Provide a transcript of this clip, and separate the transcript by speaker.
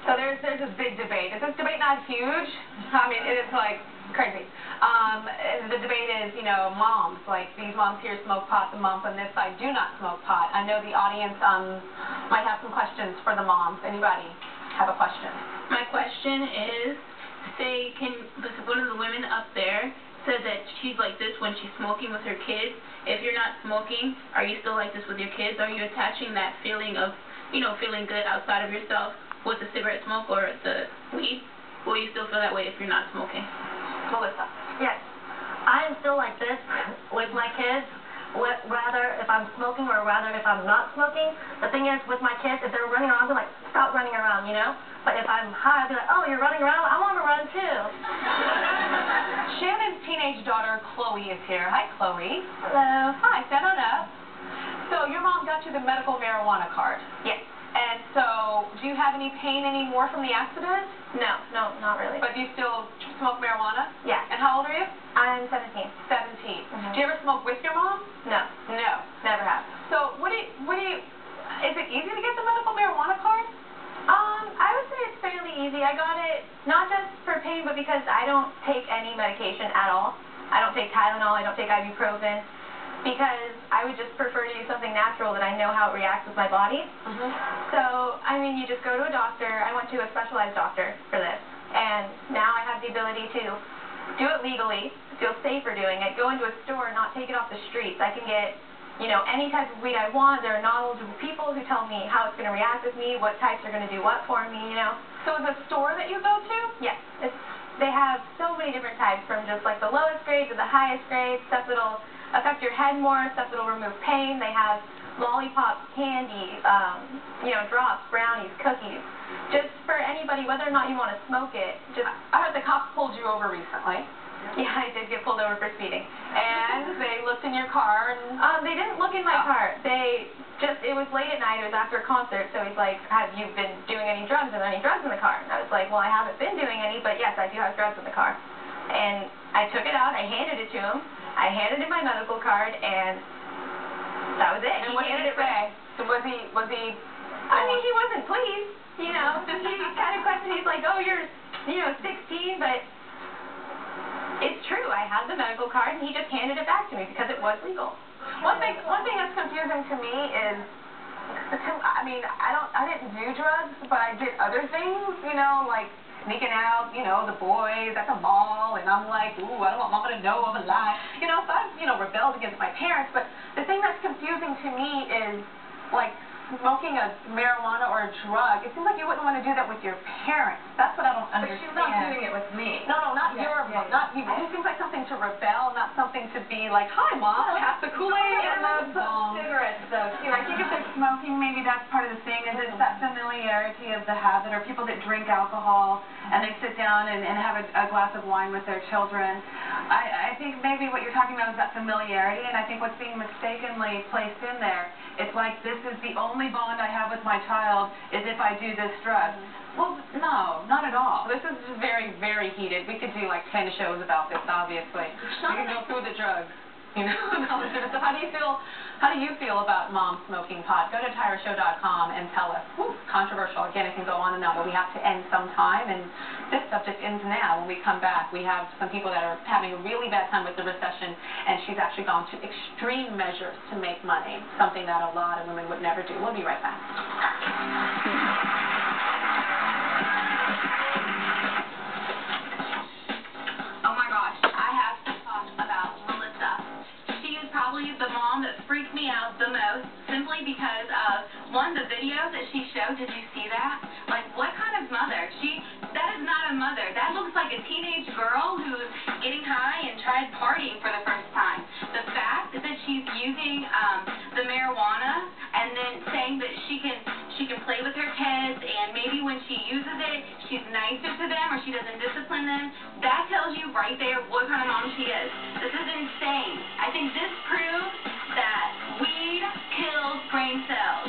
Speaker 1: So there's this big debate. Is this debate not huge? I mean, it is like crazy. The debate is, you know, moms. Like these moms here smoke pot. The moms on this side do not smoke pot. I know the audience might have some questions for the moms. Anybody have a question?
Speaker 2: My question is, say, one of the women up there said that she's like this when she's smoking with her kids. If you're not smoking, are you still like this with your kids? Are you attaching that feeling of, you know, feeling good outside of yourself with the cigarette smoke or the weed? Will you still feel that way if you're not smoking?
Speaker 1: Melissa.
Speaker 3: Yes. I am still like this with my kids, rather if I'm smoking or rather if I'm not smoking. The thing is, with my kids, if they're running around, I'll be like, stop running around, you know? But if I'm high, I'll be like, oh, you're running around? I want to run too.
Speaker 1: Shannon's teenage daughter, Chloe, is here. Hi, Chloe.
Speaker 3: Hello.
Speaker 1: Hi, stand on up. So your mom got you the medical marijuana card.
Speaker 3: Yes.
Speaker 1: And so, do you have any pain anymore from the accident?
Speaker 3: No, not really.
Speaker 1: But do you still smoke marijuana?
Speaker 3: Yeah.
Speaker 1: And how old are you?
Speaker 3: I'm 17.
Speaker 1: 17.
Speaker 3: Mm-hmm.
Speaker 1: Do you ever smoke with your mom?
Speaker 3: No.
Speaker 1: No.
Speaker 3: Never have.
Speaker 1: So, is it easy to get the medical marijuana card?
Speaker 3: I would say it's fairly easy. I got it not just for pain, but because I don't take any medication at all. I don't take Tylenol, I don't take ibuprofen, because I would just prefer to do something natural that I know how it reacts with my body.
Speaker 1: Mm-hmm.
Speaker 3: So, I mean, you just go to a doctor. I went to a specialized doctor for this, and now I have the ability to do it legally, feel safer doing it, go into a store and not take it off the streets. I can get, you know, any type of weed I want. There are knowledgeable people who tell me how it's going to react with me, what types are going to do what for me, you know.
Speaker 1: So is it a store that you go to?
Speaker 3: Yes. They have so many different types, from just like the lowest grade to the highest grade, stuff that'll affect your head more, stuff that'll remove pain. They have lollipops, candy, you know, drops, brownies, cookies. Just for anybody, whether or not you want to smoke it. Just
Speaker 1: I heard the cops pulled you over recently.
Speaker 3: Yeah, I did get pulled over for speeding.
Speaker 1: And they looked in your car and...
Speaker 3: They didn't look in my car. It was late at night. It was after a concert, so he's like, have you been doing any drugs? Are there any drugs in the car? And I was like, well, I haven't been doing any, but yes, I do have drugs in the car. And I took it out. I handed it to him. I handed him my medical card, and that was it.
Speaker 1: And what did he say? So was he...
Speaker 3: I mean, he wasn't pleased, you know. He kind of questioned. He's like, oh, you're, you know, 16, but... It's true. I had the medical card, and he just handed it back to me because it was legal.
Speaker 1: One thing that's confusing to me is, I mean, I didn't do drugs, but I did other things, you know, like sneaking out, you know, the boys at the mall, and I'm like, ooh, I don't want mama to know I'm alive. You know, so I've, you know, rebelled against my parents, but the thing that's confusing to me is, like, smoking a marijuana or a drug. It seems like you wouldn't want to do that with your parents. That's what I don't understand.
Speaker 4: But she's not doing it with me.
Speaker 1: No, not your mom, not you. It seems like something to rebel, not something to be like, hi, mom, pass the Kool-Aid and the bong.
Speaker 4: Cigarettes, though, too. I think if they're smoking, maybe that's part of the thing, is it's that familiarity of the habit, or people that drink alcohol and they sit down and have a glass of wine with their children. I think maybe what you're talking about is that familiarity, and I think what's being mistakenly placed in there, it's like, this is the only bond I have with my child is if I do this drug. Well, no, not at all.
Speaker 1: This is just very, very heated. We could do like 10 shows about this, obviously. We can go through the drugs, you know. So how do you feel about mom smoking pot? Go to tyrashow.com and tell us. Whew, controversial. Again, it can go on and on, but we have to end sometime, and this subject ends now. When we come back, we have some people that are having a really bad time with the recession, and she's actually gone to extreme measures to make money, something that a lot of women would never do. We'll be right back.
Speaker 2: Oh my gosh, I have to talk about Melissa. She is probably the mom that freaked me out the most, simply because of, one, the videos that she showed. Did you see that? Like, what kind of mother? That is not a mother. That looks like a teenage girl who's getting high and tried partying for the first time. The fact that she's using the marijuana and then saying that she can play with her kids, and maybe when she uses it, she's nicer to them or she doesn't discipline them, that tells you right there what kind of mom she is. This is insane. I think this proves that weed kills brain cells.